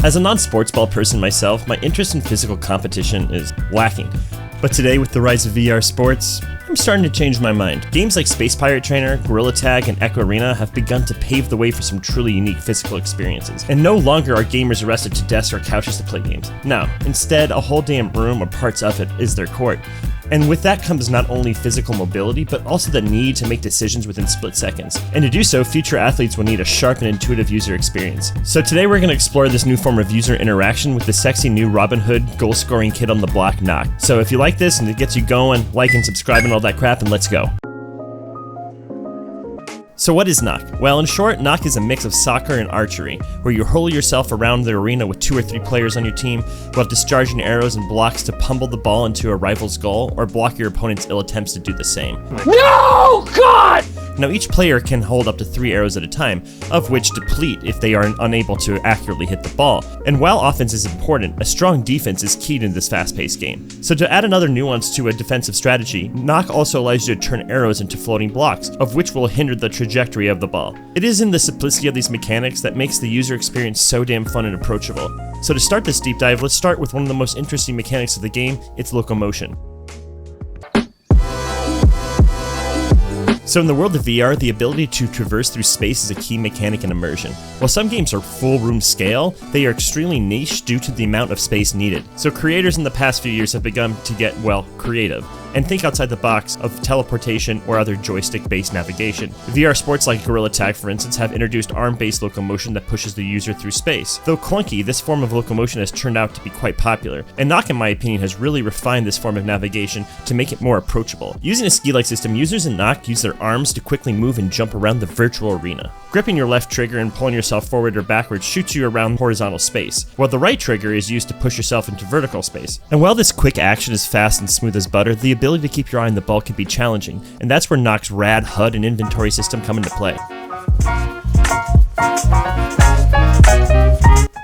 As a non-sports ball person myself, my interest in physical competition is lacking. But today, with the rise of VR sports, I'm starting to change my mind. Games like Space Pirate Trainer, Gorilla Tag, and Echo Arena have begun to pave the way for some truly unique physical experiences. And no longer are gamers arrested to desks or couches to play games. No, instead, a whole damn room or parts of it is their court. And with that comes not only physical mobility, but also the need to make decisions within split seconds. And to do so, future athletes will need a sharp and intuitive user experience. So today we're going to explore this new form of user interaction with the sexy new Robin Hood goal-scoring kid on the block, Nock. So if you like this and it gets you going, like and subscribe and all that crap, and let's go. So what is Nock? Well, in short, Nock is a mix of soccer and archery, where you hurl yourself around the arena with 2 or 3 players on your team, while discharging arrows and blocks to pummel the ball into a rival's goal, or block your opponent's ill attempts to do the same. No! God! Now each player can hold up to 3 arrows at a time, of which deplete if they are unable to accurately hit the ball. And while offense is important, a strong defense is key to this fast-paced game. So to add another nuance to a defensive strategy, Nock also allows you to turn arrows into floating blocks, of which will hinder the trajectory of the ball. It is in the simplicity of these mechanics that makes the user experience so damn fun and approachable. So to start this deep dive, let's start with one of the most interesting mechanics of the game, its Locomotion. So in the world of VR, the ability to traverse through space is a key mechanic in immersion. While some games are full room scale, they are extremely niche due to the amount of space needed. So creators in the past few years have begun to get, well, creative, and think outside the box of teleportation or other joystick-based navigation. VR sports like Gorilla Tag, for instance, have introduced arm-based locomotion that pushes the user through space. Though clunky, this form of locomotion has turned out to be quite popular, and Nock, in my opinion, has really refined this form of navigation to make it more approachable. Using a ski-like system, users in Nock use their arms to quickly move and jump around the virtual arena. Gripping your left trigger and pulling yourself forward or backwards shoots you around horizontal space, while the right trigger is used to push yourself into vertical space. And while this quick action is fast and smooth as butter, the ability to keep your eye on the ball can be challenging, and that's where Nock's rad HUD and Inventory system come into play.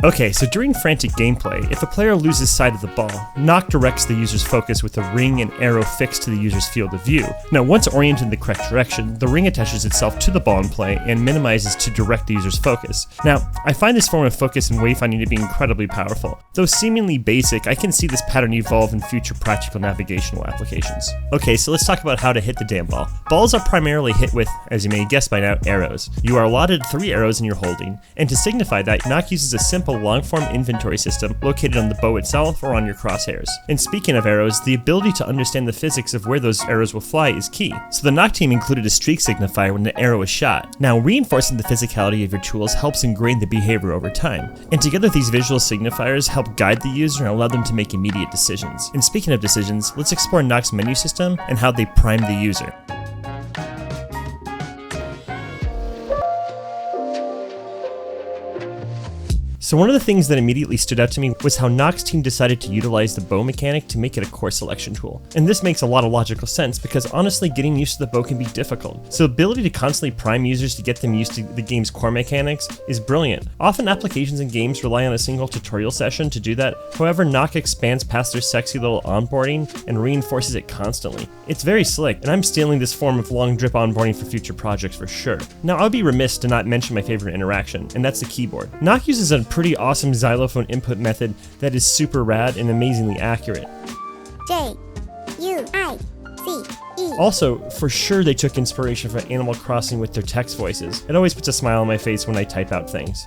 Okay, so during frantic gameplay, if a player loses sight of the ball, Nock directs the user's focus with a ring and arrow fixed to the user's field of view. Now, once oriented in the correct direction, the ring attaches itself to the ball in play and minimizes to direct the user's focus. Now, I find this form of focus and wayfinding to be incredibly powerful. Though seemingly basic, I can see this pattern evolve in future practical navigational applications. Okay, so let's talk about how to hit the damn ball. Balls are primarily hit with, as you may guess by now, arrows. You are allotted 3 arrows in your holding, and to signify that, Nock uses a simple long-form inventory system located on the bow itself or on your crosshairs. And speaking of arrows, the ability to understand the physics of where those arrows will fly is key. So the Nock team included a streak signifier when the arrow is shot. Now, reinforcing the physicality of your tools helps ingrain the behavior over time. And together these visual signifiers help guide the user and allow them to make immediate decisions. And speaking of decisions, let's explore Nock's menu system and how they prime the user. So one of the things that immediately stood out to me was how Nock's team decided to utilize the bow mechanic to make it a core selection tool. And this makes a lot of logical sense because honestly getting used to the bow can be difficult. So the ability to constantly prime users to get them used to the game's core mechanics is brilliant. Often applications and games rely on a single tutorial session to do that. However, Nock expands past their sexy little onboarding and reinforces it constantly. It's very slick, and I'm stealing this form of long drip onboarding for future projects for sure. Now, I would be remiss to not mention my favorite interaction, and that's the keyboard. Nock uses a pretty awesome xylophone input method that is super rad and amazingly accurate. J-U-I-C-E. Also, for sure they took inspiration from Animal Crossing with their text voices. It always puts a smile on my face when I type out things.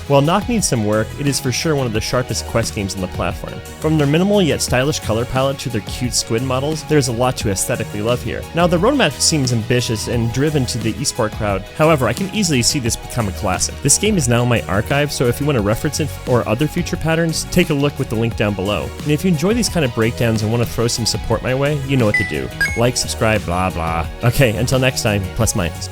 While Nock needs some work, it is for sure one of the sharpest quest games on the platform. From their minimal yet stylish color palette to their cute squid models, there's a lot to aesthetically love here. Now, the roadmap seems ambitious and driven to the esport crowd. However, I can easily see this become a classic. This game is now in my archive, so if you want to reference it or other future patterns, take a look with the link down below. And if you enjoy these kind of breakdowns and want to throw some support my way, you know what to do. Like, subscribe, blah blah. Okay, until next time, plus minus.